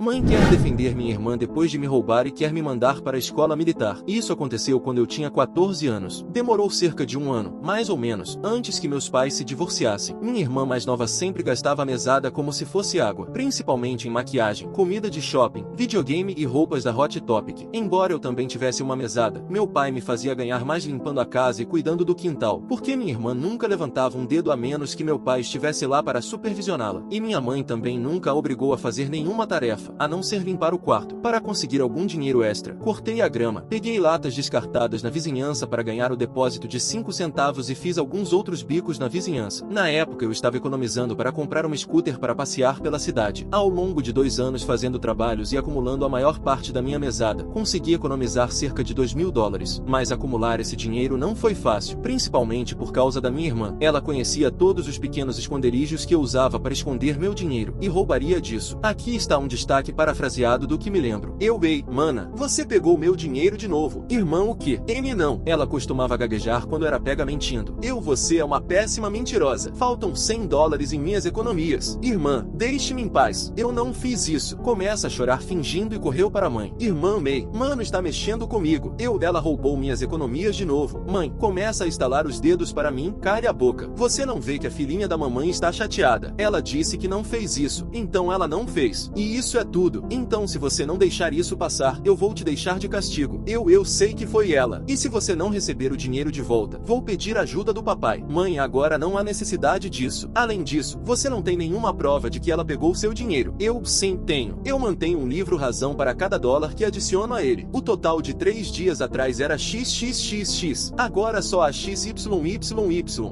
Mãe quer defender minha irmã depois de me roubar e quer me mandar para a escola militar. Isso aconteceu quando eu tinha 14 anos. Demorou cerca de um ano, mais ou menos, antes que meus pais se divorciassem. Minha irmã mais nova sempre gastava a mesada como se fosse água, principalmente em maquiagem, comida de shopping, videogame e roupas da Hot Topic. Embora eu também tivesse uma mesada, meu pai me fazia ganhar mais limpando a casa e cuidando do quintal, porque minha irmã nunca levantava um dedo a menos que meu pai estivesse lá para supervisioná-la. E minha mãe também nunca a obrigou a fazer nenhuma tarefa, a não ser limpar o quarto. Para conseguir algum dinheiro extra, cortei a grama, peguei latas descartadas na vizinhança para ganhar o depósito de 5 centavos e fiz alguns outros bicos na vizinhança. Na época eu estava economizando para comprar uma scooter para passear pela cidade. Ao longo de 2 anos fazendo trabalhos e acumulando a maior parte da minha mesada, consegui economizar cerca de $2.000. Mas acumular esse dinheiro não foi fácil, principalmente por causa da minha irmã. Ela conhecia todos os pequenos esconderijos que eu usava para esconder meu dinheiro, e roubaria disso. Aqui está um destaque parafraseado do que me lembro. Ei, mana, você pegou meu dinheiro de novo. Irmã o quê? Ele não. Ela costumava gaguejar quando era pega mentindo. Você é uma péssima mentirosa. Faltam $100 em minhas economias. Irmã, deixe-me em paz. Eu não fiz isso. Começa a chorar fingindo e correu para a mãe. Irmã May, mano está mexendo comigo. Ela roubou minhas economias de novo. Mãe, começa a estalar os dedos para mim. Cale a boca. Você não vê que a filhinha da mamãe está chateada. Ela disse que não fez isso. Então ela não fez. E isso é tudo. Então se você não deixar isso passar, eu vou te deixar de castigo. Eu sei que foi ela. E se você não receber o dinheiro de volta, vou pedir ajuda do papai. Mãe, agora não há necessidade disso. Além disso, você não tem nenhuma prova de que ela pegou seu dinheiro. Eu sim tenho. Eu mantenho um livro razão para cada dólar que adiciono a ele. O total de 3 dias atrás era XXXX. Agora só há XYYY.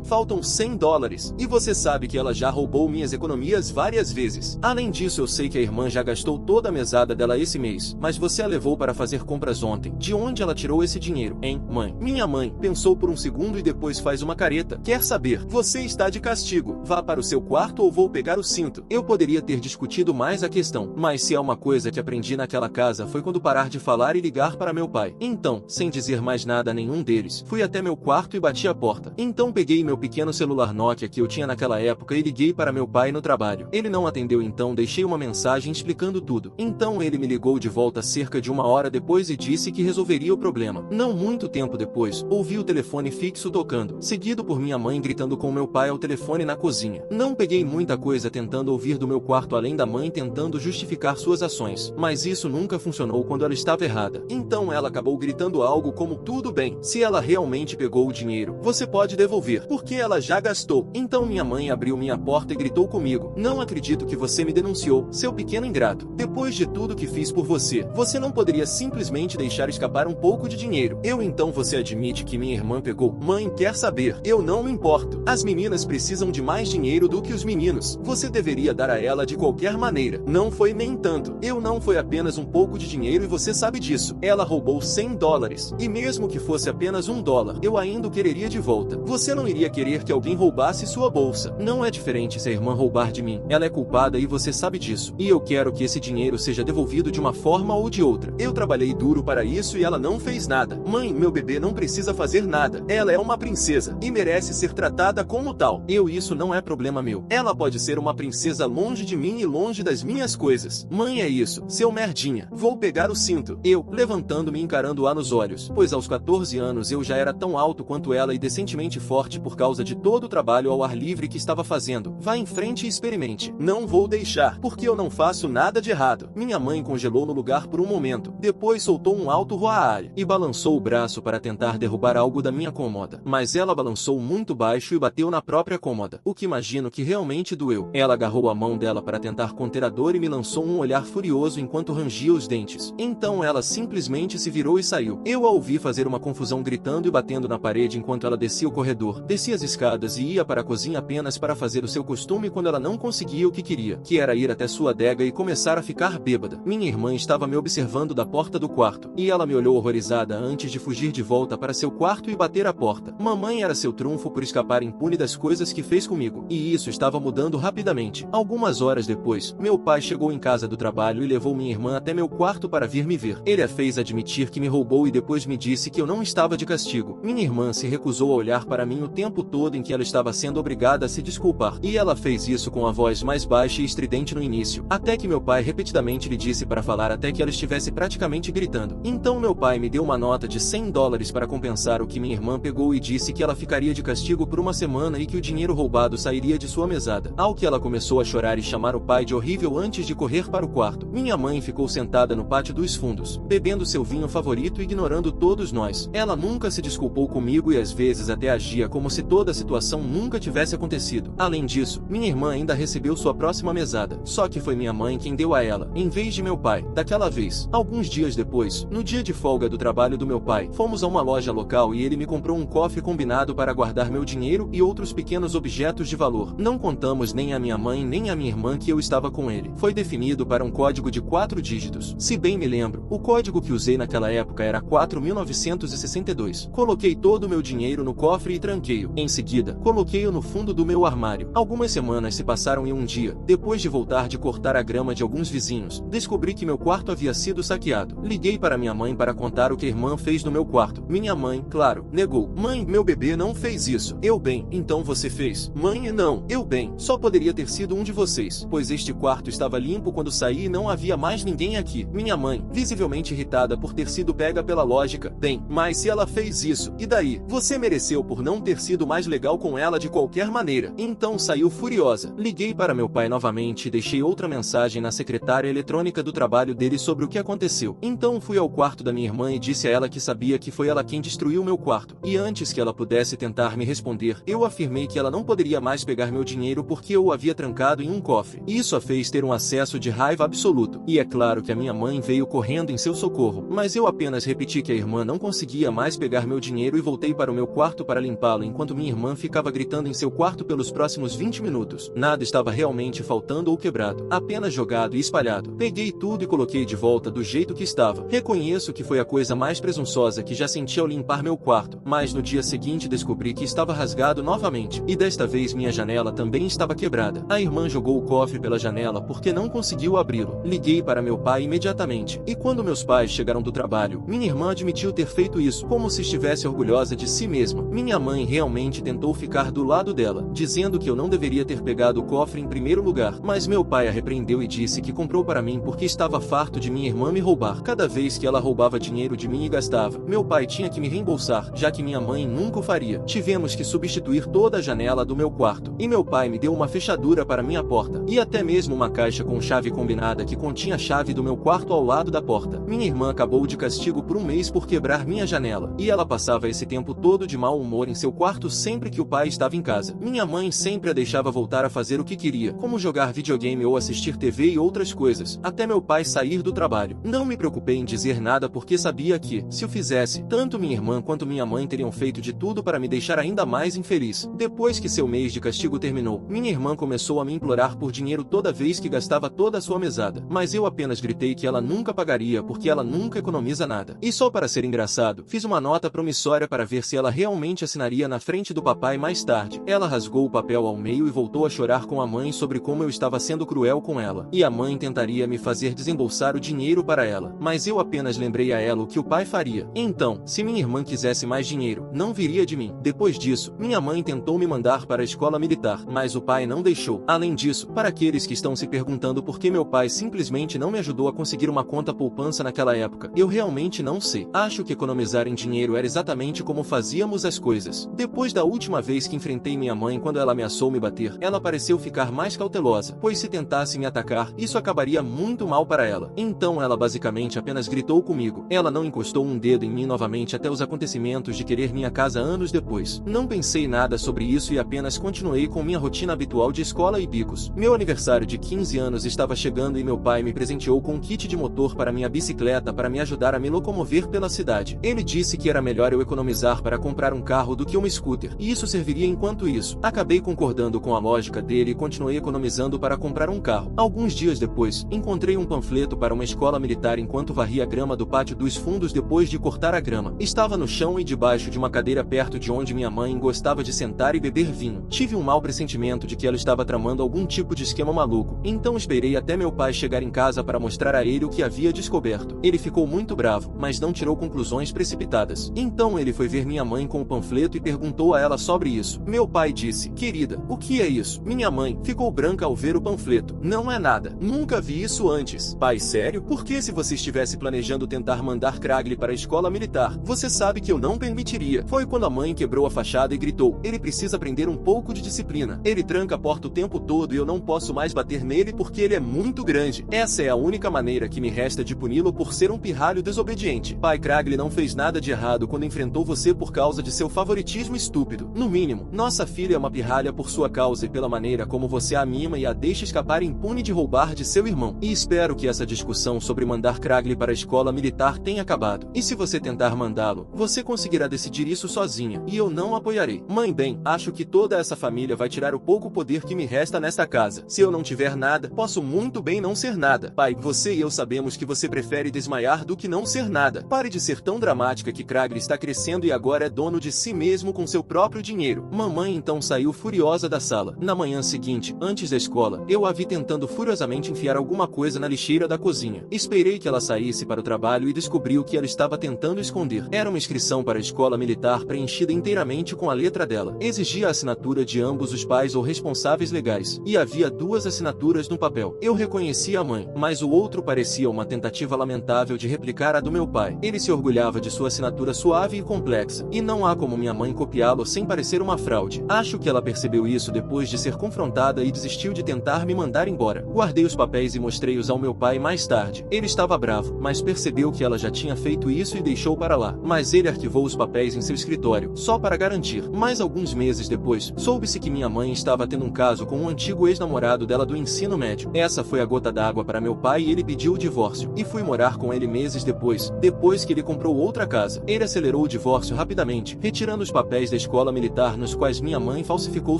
Faltam $100. E você sabe que ela já roubou minhas economias várias vezes. Além disso, eu sei que a irmã já gastou toda a mesada dela esse mês. Mas você a levou para fazer compras ontem. De onde ela tirou esse dinheiro, hein, mãe? Minha mãe pensou por um segundo e depois faz uma careta. Quer saber? Você está de castigo. Vá para o seu quarto ou vou pegar o cinto. Eu poderia ter discutido mais a questão, mas se há uma coisa que aprendi naquela casa foi quando parar de falar e ligar para meu pai. Então, sem dizer mais nada a nenhum deles, fui até meu quarto e bati a porta. Então peguei meu pequeno celular Nokia que eu tinha naquela época e liguei para meu pai no trabalho. Ele não atendeu, então deixei uma mensagem explicando tudo. Então ele me ligou de volta cerca de 1 hora depois e disse que resolveria o problema. Não muito tempo depois, ouvi o telefone fixo tocando, seguido por minha mãe gritando com meu pai ao telefone na cozinha. Não peguei muita coisa tentando ouvir do meu quarto além da mãe tentando justificar suas ações, mas isso nunca funcionou quando ela estava errada. Então ela acabou gritando algo como: tudo bem, se ela realmente pegou o dinheiro, você pode devolver, porque ela já gastou. Então minha mãe abriu minha porta e gritou comigo: não acredito que você me denunciou, seu pequeno ingrato. Depois de tudo que fiz por você, você não poderia simplesmente deixar escapar um pouco de dinheiro. Então você admite que minha irmã pegou. Mãe, quer saber? Eu não me importo. As meninas precisam de mais dinheiro do que os meninos. Você deveria dar a ela de qualquer maneira. Não foi nem tanto. Não foi apenas um pouco de dinheiro e você sabe disso. Ela roubou $100. E mesmo que fosse apenas $1, eu ainda o quereria de volta. Você não iria querer que alguém roubasse sua bolsa. Não é diferente se a irmã roubar de mim. Ela é culpada e você sabe disso. E eu quero que esse dinheiro seja devolvido de uma forma ou de outra. Eu trabalhei duro para isso e ela não fez nada. Mãe, meu bebê não precisa fazer nada. Ela é uma princesa e merece ser tratada como tal. Isso não é problema meu. Ela pode ser uma princesa longe de mim e longe das minhas coisas. Mãe, é isso, seu merdinha. Vou pegar o cinto. Levantando-me e encarando-a nos olhos, pois aos 14 anos eu já era tão alto quanto ela e decentemente forte por causa de todo o trabalho ao ar livre que estava fazendo. Vá em frente e experimente. Não vou deixar, porque eu não faço nada de errado. Minha mãe congelou no lugar por um momento. Depois soltou um alto roar e balançou o braço para tentar derrubar algo da minha cômoda. Mas ela balançou muito baixo e bateu na própria cômoda, o que imagino que realmente doeu. Ela agarrou a mão dela para tentar conter a dor e me lançou um olhar furioso enquanto rangia os dentes. Então ela simplesmente se virou e saiu. Eu a ouvi fazer uma confusão gritando e batendo na parede enquanto ela descia o corredor, descia as escadas e ia para a cozinha apenas para fazer o seu costume quando ela não conseguia o que queria, que era ir até sua adega e começar a ficar bêbada. Minha irmã estava me observando da porta do quarto, e ela me olhou horrorizada antes de fugir de volta para seu quarto e bater a porta. Mamãe era seu trunfo por escapar impune das coisas que fez comigo, e isso estava mudando rapidamente. Algumas horas depois, meu pai chegou em casa do trabalho e levou minha irmã até meu quarto para vir me ver. Ele a fez admitir que me roubou e depois me disse que eu não estava de castigo. Minha irmã se recusou a olhar para mim o tempo todo em que ela estava sendo obrigada a se desculpar, e ela fez isso com a voz mais baixa e estridente no início, até que meu pai pai repetidamente lhe disse para falar até que ela estivesse praticamente gritando. Então meu pai me deu uma nota de $100 para compensar o que minha irmã pegou e disse que ela ficaria de castigo por uma semana e que o dinheiro roubado sairia de sua mesada. Ao que ela começou a chorar e chamar o pai de horrível antes de correr para o quarto. Minha mãe ficou sentada no pátio dos fundos, bebendo seu vinho favorito e ignorando todos nós. Ela nunca se desculpou comigo e às vezes até agia como se toda a situação nunca tivesse acontecido. Além disso, minha irmã ainda recebeu sua próxima mesada, só que foi minha mãe quem deu a ela, em vez de meu pai. Daquela vez, alguns dias depois, no dia de folga do trabalho do meu pai, fomos a uma loja local e ele me comprou um cofre combinado para guardar meu dinheiro e outros pequenos objetos de valor. Não contamos nem a minha mãe nem a minha irmã que eu estava com ele. Foi definido para um código de 4 dígitos. Se bem me lembro, o código que usei naquela época era 4962. Coloquei todo o meu dinheiro no cofre e tranquei-o. Em seguida, coloquei-o no fundo do meu armário. Algumas semanas se passaram e um dia, depois de voltar de cortar a grama de alguns vizinhos, descobri que meu quarto havia sido saqueado. Liguei para minha mãe para contar o que a irmã fez no meu quarto. Minha mãe, claro, negou. Mãe, meu bebê não fez isso. Eu bem, então você fez? Mãe, não. Eu bem, só poderia ter sido um de vocês, pois este quarto estava limpo quando saí e não havia mais ninguém aqui. Minha mãe, visivelmente irritada por ter sido pega pela lógica. Bem, mas se ela fez isso, e daí? Você mereceu por não ter sido mais legal com ela de qualquer maneira. Então saiu furiosa. Liguei para meu pai novamente e deixei outra mensagem na secretária eletrônica do trabalho dele sobre o que aconteceu. Então fui ao quarto da minha irmã e disse a ela que sabia que foi ela quem destruiu meu quarto. E antes que ela pudesse tentar me responder, eu afirmei que ela não poderia mais pegar meu dinheiro porque eu o havia trancado em um cofre. Isso a fez ter um acesso de raiva absoluto. E é claro que a minha mãe veio correndo em seu socorro, mas eu apenas repeti que a irmã não conseguia mais pegar meu dinheiro e voltei para o meu quarto para limpá-lo enquanto minha irmã ficava gritando em seu quarto pelos próximos 20 minutos. Nada estava realmente faltando ou quebrado, apenas jogado e espalhado. Peguei tudo e coloquei de volta do jeito que estava. Reconheço que foi a coisa mais presunçosa que já senti ao limpar meu quarto, mas no dia seguinte descobri que estava rasgado novamente, e desta vez minha janela também estava quebrada. A irmã jogou o cofre pela janela porque não conseguiu abri-lo. Liguei para meu pai imediatamente, e quando meus pais chegaram do trabalho, minha irmã admitiu ter feito isso, como se estivesse orgulhosa de si mesma. Minha mãe realmente tentou ficar do lado dela, dizendo que eu não deveria ter pegado o cofre em primeiro lugar, mas meu pai a repreendeu e disse que comprou para mim porque estava farto de minha irmã me roubar. Cada vez que ela roubava dinheiro de mim e gastava, meu pai tinha que me reembolsar, já que minha mãe nunca o faria. Tivemos que substituir toda a janela do meu quarto, e meu pai me deu uma fechadura para minha porta, e até mesmo uma caixa com chave combinada que continha a chave do meu quarto ao lado da porta. Minha irmã acabou de castigo por um mês por quebrar minha janela, e ela passava esse tempo todo de mau humor em seu quarto sempre que o pai estava em casa. Minha mãe sempre a deixava voltar a fazer o que queria, como jogar videogame ou assistir TV e outras coisas, até meu pai sair do trabalho. Não me preocupei em dizer nada porque sabia que, se o fizesse, tanto minha irmã quanto minha mãe teriam feito de tudo para me deixar ainda mais infeliz. Depois que seu mês de castigo terminou, minha irmã começou a me implorar por dinheiro toda vez que gastava toda a sua mesada, mas eu apenas gritei que ela nunca pagaria porque ela nunca economiza nada. E só para ser engraçado, fiz uma nota promissória para ver se ela realmente assinaria na frente do papai mais tarde. Ela rasgou o papel ao meio e voltou a chorar com a mãe sobre como eu estava sendo cruel com ela, e a mãe tentaria me fazer desembolsar o dinheiro para ela, mas eu apenas lembrei a ela o que o pai faria. Então, se minha irmã quisesse mais dinheiro, não viria de mim. Depois disso, minha mãe tentou me mandar para a escola militar, mas o pai não deixou. Além disso, para aqueles que estão se perguntando por que meu pai simplesmente não me ajudou a conseguir uma conta poupança naquela época, eu realmente não sei. Acho que economizar em dinheiro era exatamente como fazíamos as coisas. Depois da última vez que enfrentei minha mãe quando ela ameaçou me bater, ela pareceu ficar mais cautelosa, pois se tentasse me atacar, isso acabaria muito mal para ela. Então ela basicamente apenas gritou comigo. Ela não encostou um dedo em mim novamente até os acontecimentos de querer minha casa anos depois. Não pensei nada sobre isso e apenas continuei com minha rotina habitual de escola e bicos. Meu aniversário de 15 anos estava chegando e meu pai me presenteou com um kit de motor para minha bicicleta para me ajudar a me locomover pela cidade. Ele disse que era melhor eu economizar para comprar um carro do que um scooter, e isso serviria enquanto isso. Acabei concordando com a lógica dele e continuei economizando para comprar um carro. Alguns dias depois, encontrei um panfleto para uma escola militar enquanto varria a grama do pátio dos fundos depois de cortar a grama. Estava no chão e debaixo de uma cadeira perto de onde minha mãe gostava de sentar e beber vinho. Tive um mau pressentimento de que ela estava tramando algum tipo de esquema maluco, então esperei até meu pai chegar em casa para mostrar a ele o que havia descoberto. Ele ficou muito bravo, mas não tirou conclusões precipitadas. Então ele foi ver minha mãe com o panfleto e perguntou a ela sobre isso. Meu pai disse: "Querida, o que é isso?" Minha mãe ficou branca ao ver o panfleto. "Não é nada. Nunca vi isso antes. Pai, sério? Porque se você estivesse planejando tentar mandar Kragley para a escola militar, você sabe que eu não permitiria. Foi quando a mãe quebrou a fachada e gritou: ele precisa aprender um pouco de disciplina. Ele tranca a porta o tempo todo e eu não posso mais bater nele porque ele é muito grande. Essa é a única maneira que me resta de puni-lo por ser um pirralho desobediente. Pai, Kragley não fez nada de errado quando enfrentou você por causa de seu favoritismo estúpido. No mínimo, nossa filha é uma pirralha por sua causa e pela maneira como você a mima e a deixa escapar impune de roubar de seu irmão. E espero que essa discussão sobre mandar Kragley para a escola militar tenha acabado. E se você tentar mandá-lo, você conseguirá decidir isso sozinha, e eu não apoiarei. Mãe, bem, acho que toda essa família vai tirar o pouco poder que me resta nesta casa. Se eu não tiver nada, posso muito bem não ser nada. Pai, você e eu sabemos que você prefere desmaiar do que não ser nada. Pare de ser tão dramática que Kragley está crescendo e agora é dono de si mesmo com seu próprio dinheiro. Mamãe então saiu furiosa da sala. Na manhã seguinte, antes da escola, eu a vi tentando furiosamente enfiar alguma coisa na lixeira da cozinha. Esperei que ela saísse para o trabalho e descobri o que ela estava tentando esconder. Era uma inscrição para a escola militar preenchida inteiramente com a letra dela. Exigia a assinatura de ambos os pais ou responsáveis legais. E havia duas assinaturas no papel. Eu reconheci a mãe, mas o outro parecia uma tentativa lamentável de replicar a do meu pai. Ele se orgulhava de sua assinatura suave e complexa, e não há como minha mãe copiá-lo sem parecer uma fraude. Acho que ela percebeu isso depois de ser confrontada e desistiu de tentar me mandar embora. Guardei os papéis e mostrei-os ao meu pai mais tarde. Ele estava bravo, mas percebeu que ela já tinha feito isso e deixou para lá. Mas ele arquivou os papéis em seu escritório, só para garantir. Mas alguns meses depois, soube-se que minha mãe estava tendo um caso com um antigo ex-namorado dela do ensino médio. Essa foi a gota d'água para meu pai e ele pediu o divórcio. E fui morar com ele meses depois que ele comprou outra casa. Ele acelerou o divórcio rapidamente, retirando os papéis da escola militar nos quais minha mãe falsificou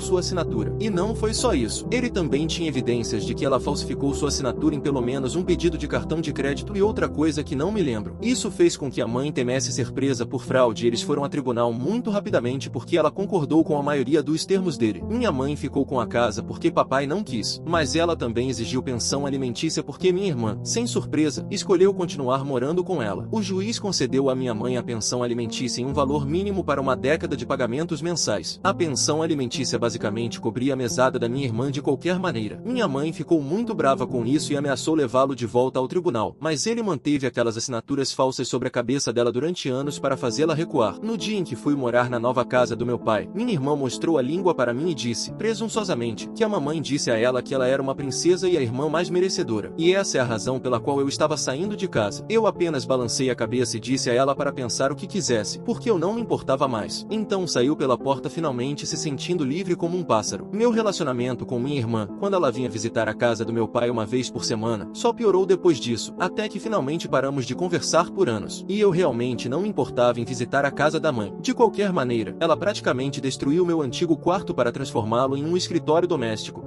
sua assinatura. E não foi só isso. Ele também tinha evidências de que ela falsificou sua assinatura em pelo menos um pedido de cartão de crédito e outra coisa que não me lembro. Isso fez com que a mãe temesse ser presa por fraude e eles foram a tribunal muito rapidamente porque ela concordou com a maioria dos termos dele. Minha mãe ficou com a casa porque papai não quis, mas ela também exigiu pensão alimentícia porque minha irmã, sem surpresa, escolheu continuar morando com ela. O juiz concedeu a minha mãe a pensão alimentícia em um valor mínimo para uma década de pagamentos mensais. A pensão alimentícia basicamente cobria a mesada da minha irmã de qualquer maneira. Minha mãe ficou muito brava com isso e ameaçou levá-lo de volta ao tribunal, mas ele manteve aquelas assinaturas falsas sobre a cabeça dela durante anos para fazê-la recuar. No dia em que fui morar na nova casa do meu pai, minha irmã mostrou a língua para mim e disse, presunçosamente, que a mamãe disse a ela que ela era uma princesa e a irmã mais merecedora. E essa é a razão pela qual eu estava saindo de casa. Eu apenas balancei a cabeça e disse a ela para pensar o que quisesse, porque eu não me importava mais. Então saiu pela porta finalmente se sentindo livre como um pássaro. Meu relacionamento com minha irmã, quando ela vinha visitar a casa do meu pai uma vez por semana, só piorou depois disso, até que finalmente paramos de conversar por anos. E eu realmente não me importava em visitar a casa da mãe. De qualquer maneira, ela praticamente destruiu meu antigo quarto para transformá-lo em um escritório doméstico.